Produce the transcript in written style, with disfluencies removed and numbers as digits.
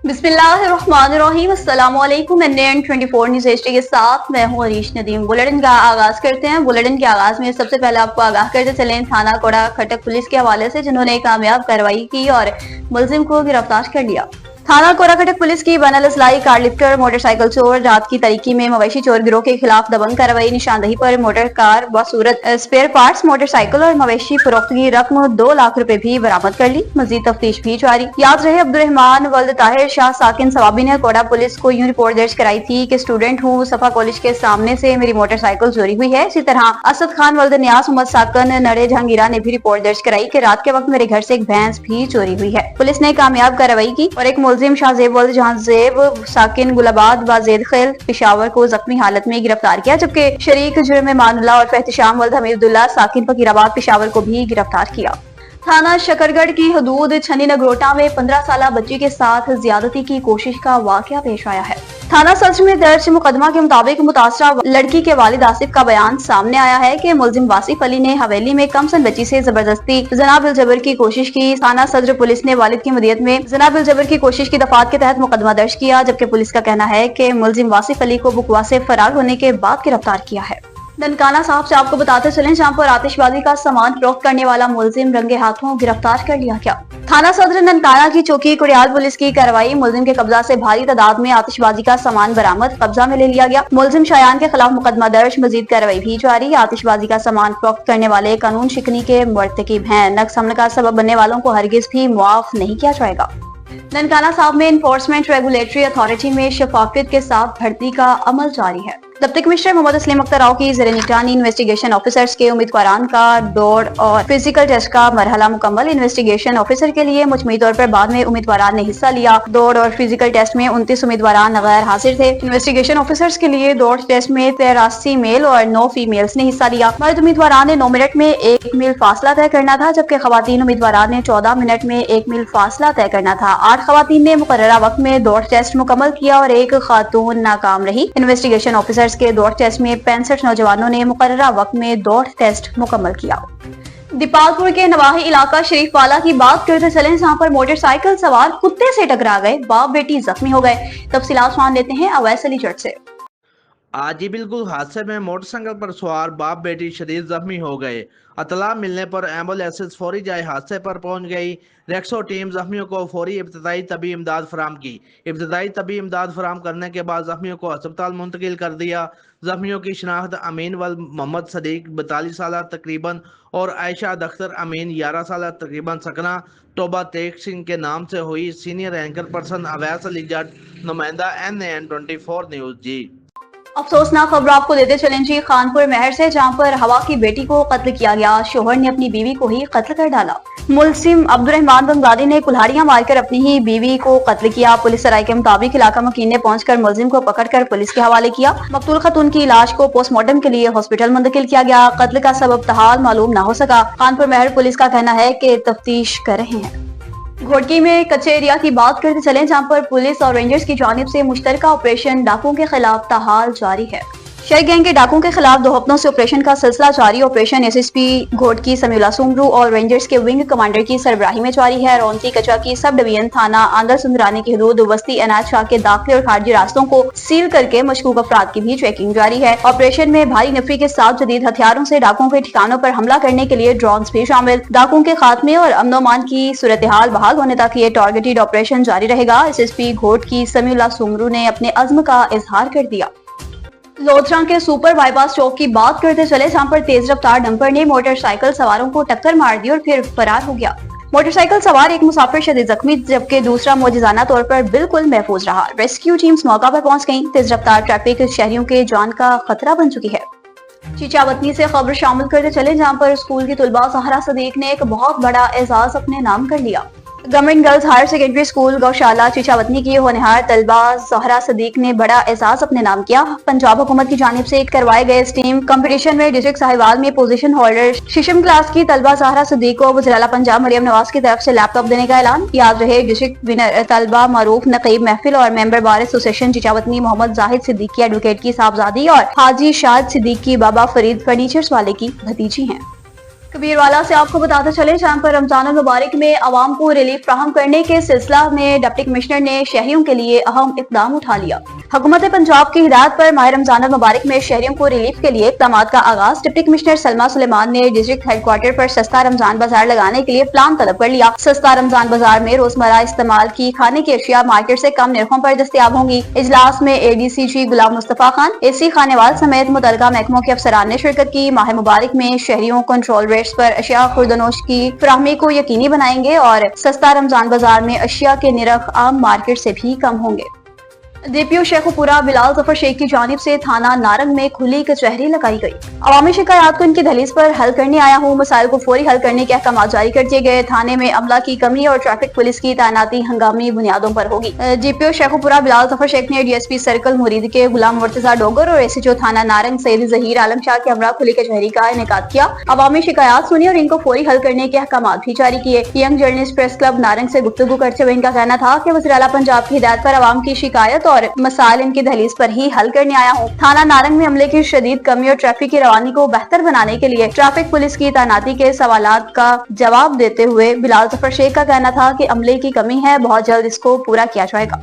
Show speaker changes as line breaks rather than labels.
बिस्मिल्लाहिर्रहमानिर्रहीम। अस्सलाम वालेकुम। NN24 न्यूज़ HD के साथ मैं हूँ अरीश नदीम। बुलेटिन का आगाज करते हैं। बुलेटिन के आगाज में सबसे पहले आपको आगाह करते चलें थाना कोड़ा खटक पुलिस के हवाले से, जिन्होंने कामयाब कार्रवाई की और मुलजिम को गिरफ्तार कर लिया। थाना कोड़ा खटक पुलिस की बनल असलाई कार लिफ्टर मोटरसाइकिल चोर रात की तरीकी में मवेशी चोर गिरोह के खिलाफ दबंग कार्रवाई। निशानदही पर मोटर कार बसूरत स्पेयर पार्ट्स, मोटरसाइकिल और मवेशी फरोख्तगी रकम 2 लाख रुपए भी बरामद कर ली। मजीद तफ्तीश भी जारी। याद रहे, अब्दुर्रहमान वल्द ताहिर शाह साकिन सवाबी ने कोड़ा पुलिस को यूं रिपोर्ट दर्ज कराई थी कि स्टूडेंट हूँ, सफा कॉलेज के सामने से मेरी मोटरसाइकिल चोरी हुई है। इसी तरह असद खान वल्द न्यास मोहम्मद साकन नड़े जहांगीरा ने भी रिपोर्ट दर्ज कराई कि रात के वक्त मेरे घर से एक भैंस भी चोरी हुई है। पुलिस ने कामयाब कार्रवाई की और एक मुलजिम शाहजेब वल्द जहांजेब साकिन गुलाबाद बाजेद खेल पिशावर को जख्मी हालत में गिरफ्तार किया, जबकि शरीक जुर्म मानुल्लाह और फहतिशाम वल्द हमीदुल्लाह साकिन फकीराबाद पिशावर को भी गिरफ्तार किया। थाना शकरगढ़ की हदूद छन्नी नगरोटा में 15 साल बच्ची के साथ ज्यादती की कोशिश का वाकया पेश आया है। थाना सदर में दर्ज मुकदमा के मुताबिक मुतासरा लड़की के वालिद आसिफ का बयान सामने आया है कि मुलजिम वासिफ अली ने हवेली में कमसन बच्ची से जबरदस्ती जना बिल जबर की कोशिश की। थाना सदर पुलिस ने वालिद की मदीयत में जना बिल जबर की कोशिश की दफात के तहत मुकदमा दर्ज किया, जबकि पुलिस का कहना है कि मुलजिम वासिफ अली को बुकवा से फरार होने के बाद गिरफ्तार किया है। ननकाना साहब से आपको बताते चलें, जहां पर आतिशबाजी का सामान फरोख्त करने वाला मुलजिम रंगे हाथों गिरफ्तार कर लिया गया। थाना सदर ननकाना की चौकी कुड़ियाल पुलिस की कार्रवाई। मुलजिम के कब्जा से भारी तादाद में आतिशबाजी का सामान बरामद, कब्जा में ले लिया गया। मुलजिम शायान के खिलाफ मुकदमा दर्ज, मजीद कार्रवाई भी जारी। आतिशबाजी का सामान फरोख्त करने वाले कानून शिकनी के मुर्तकिब हैं। नक्स हमले का सबब बनने वालों को हरगिज भी मुआफ नहीं किया जाएगा। ननकाना साहब में इन्फोर्समेंट रेगुलेटरी अथॉरिटी में शफाफियत के साथ भर्ती का अमल जारी है। डिप्टी कमिश्नर मोहम्मद असलम अख्तर राव की ज़ेर निगरानी इन्वेस्टिगेशन ऑफिसर्स के उम्मीदवारान का दौड़ और फिजिकल टेस्ट का मरहला मुकम्मल। इन्वेस्टिगेशन ऑफिसर के लिए मुजमई तौर पर बाद में उम्मीदवारान ने हिस्सा लिया। दौड़ और फिजिकल टेस्ट में 29 उम्मीदवारान गैर हाजिर थे। इन्वेस्टिगेशन ऑफिसर्स के लिए दौड़ टेस्ट में 83 मेल और 9 फीमेल्स ने हिस्सा लिया। मर्द उम्मीदवारान ने 9 मिनट में 1 मील फासला तय करना था, जबकि खवातीन उम्मीदवारान ने 14 मिनट में 1 मील फासला तय करना था। 8 खवातीन ने मुकर्ररा वक्त में दौड़ टेस्ट मुकम्मल किया और 1 खातून नाकाम रही। इन्वेस्टिगेशन ऑफिसर्स के दौड़ टेस्ट में 65 नौजवानों ने मुकर्ररा वक्त में दौड़ टेस्ट मुकम्मल किया। दीपालपुर के नवाही इलाका शरीफ वाला की बात करते चलें, जहां पर मोटरसाइकिल सवार कुत्ते से टकरा गए, बाप बेटी जख्मी हो गए। तफसीलात सुन लेते हैं अवैस अली जट से।
आज ही बिल्कुल हादसे में मोटरसाइकिल पर सवार बाप बेटी शदीद जख्मी हो गए। अतला मिलने पर एम्बुलेंस फौरी जाए हादसे पर पहुंच गई। रेक्सो टीम जख्मियों को फौरी इब्तदाई तबी इमदाद फराम की। इब्तदाई तबी इमदाद फराम करने के बाद जख्मियों को अस्पताल मुंतकिल कर दिया। जख्मियों की शनाख्त अमीन वल मोहम्मद सदीक 42 साल तकरीबन और आयशा दख्तर अमीन 11 साल तकरीबन सकना तोबा तेग सिंह के नाम से हुई। Senior anchor person Awais Ali Jat, नुमाइंदा NN24 न्यूज़। जी
अफसोसनाक खबर आपको देते चलें जी खानपुर महर से, जहां पर हवा की बेटी को कत्ल किया गया। शोहर ने अपनी बीवी को ही कत्ल कर डाला। मुलजिम अब्दुर्रहमान बंगाली ने कुल्हाड़ियां मारकर अपनी ही बीवी को कत्ल किया। पुलिस सराय के मुताबिक इलाका मकीन ने पहुंचकर मुलजिम को पकड़कर पुलिस के हवाले किया। मकतूल खतून की लाश को पोस्टमार्टम के लिए हॉस्पिटल मुंतकिल किया गया। कत्ल का सबब तहाल मालूम न हो सका। खानपुर महर पुलिस का कहना है कि तफ्तीश कर रहे हैं। घोड़की में कच्चे एरिया की बात करते चलें, जहां पर पुलिस और रेंजर्स की जानिब से मुश्तरका ऑपरेशन डाकुओं के खिलाफ ताहाल जारी है। शर गैंग के डाकुओं के खिलाफ 2 हफ्तों से ऑपरेशन का सिलसिला जारी। ऑपरेशन SSP घोड़की समीउल्लाह सुमरू और रेंजर्स के विंग कमांडर की सरबराही में जारी है। रौनती कचा की सब डिवीजन थाना आंदर सुंदरानी की हदूद वस्ती अनाज शाह के दाखिले और खारजी रास्तों को सील करके मशकूक अफराद की भी चेकिंग जारी है। ऑपरेशन में भारी नफरी के साथ जदीद हथियारों से डाकुओं के ठिकानों पर हमला करने के लिए ड्रोन्स भी शामिल। डाकुओं के खात्मे और अमनोमान की सूरत हाल बहाल होने तक ये टारगेटेड ऑपरेशन जारी रहेगा। SSP घोड़की समीउल्लाह सुमरू ने अपने अज़्म का इजहार कर दिया। लोधरा के सुपर बाईपास चौक की बात करते चले, जहां पर तेज रफ्तार डंपर ने मोटरसाइकिल सवारों को टक्कर मार दी और फिर फरार हो गया। मोटरसाइकिल सवार एक मुसाफिर शदीद जख्मी, जबकि दूसरा मौजूदाना तौर पर बिल्कुल महफूज रहा। रेस्क्यू टीम्स मौका पर पहुंच गईं। तेज रफ्तार ट्रैफिक शहरियों के जान का खतरा बन चुकी है। चीचावतनी से खबर शामिल करते चले, जहां पर स्कूल की तुलबा ज़हरा सदीक ने एक बहुत बड़ा एजाज अपने नाम कर लिया। Government girls higher secondary school Gaushala Chichawatni की होनहार तलबा ज़हरा सदीक ने बड़ा एजाज अपने नाम किया। पंजाब हुकूमत की जानिब से करवाए गए स्टीम कंपटीशन में डिस्ट्रिक्ट साहिवाल में पोजीशन होल्डर शिशम क्लास की तलबा ज़हरा सदीक को वज़ीर-ए-आला पंजाब मरियम नवाज की तरफ से लैपटॉप देने का ऐलान। याद रहे, डिस्ट्रिक्ट विनर तलबा मरूफ नकीब महफिल और member bar association Chichawatni Mohammad Zahid Siddiqui advocate की साहबजादी और हाजी शाद सिद्दीकी बाबा फरीद फर्नीचर्स वाले की भतीजी हैं। कबीरवाला से आपको बताते चले जहां पर रमजान मुबारक में आवाम को रिलीफ फ्राहम करने के सिलसिला में डिप्टी कमिश्नर ने शहरियों के लिए अहम इकदाम उठा लिया। हुकूमत पंजाब की हिदायत पर माह रमजान मुबारक में शहरियों को रिलीफ के लिए इक़दाम का आगाज डिप्टी कमिश्नर सलमा सुलेमान ने डिस्ट्रिक्ट हेडक्वार्टर पर सस्ता रमजान बाजार लगाने के लिए प्लान तलब कर लिया। सस्ता रमजान बाजार में रोजमर्रा इस्तेमाल की खाने की अशिया मार्केट से कम निर्खों पर दस्तयाब होंगी। इजलास में ADCG गुलाम मुस्तफा खान, AC खानेवाल समेत मुतल्लिका महकमों के अफसरान ने शिरकत की। माह मुबारक में शहरियों कंट्रोल रेट्स पर अशिया खुर्दनोश की फराहमी को यकीनी बनाएंगे और सस्ता रमजान बाजार में अशिया के निरख आम मार्केट से भी कम होंगे। DPO शेखुपुरा बिलाल जफर शेख की जानिब से थाना नारंग में खुली कचहरी लगाई गई। अवामी शिकायत को इनकी दहलीज पर हल करने आया हूँ, मसाइल को फौरी हल करने के अहकाम जारी कर दिए गए। थाने में अमला की कमी और ट्रैफिक पुलिस की तैनाती हंगामी बुनियादों पर होगी। DPO शेखुपुरा बिलाल जफर शेख ने DSP सर्कल मुरीद के गुलाम मुर्तजा डोगर और SHO थाना नारंग सैयद जहीर आलम शाह के हमरा खुली कचहरी का इनेकाद किया। अवामी शिकायत सुनी और इनको फौरी हल करने के अहकाम भी जारी किए। Young journalist press club Narang से गुफ्तगू करते हुए इनका कहना था कि वज़ीर आला पंजाब की हिदायत पर अवाम की शिकायत और मसाइल इनकी दहलीज पर ही हल करने आया हूँ। थाना नारंग में अमले की शदीद कमी और ट्रैफिक की रवानी को बेहतर बनाने के लिए ट्रैफिक पुलिस की तैनाती के सवालात का जवाब देते हुए बिलाल जफर शेख का कहना था कि अमले की कमी है, बहुत जल्द इसको पूरा किया जाएगा।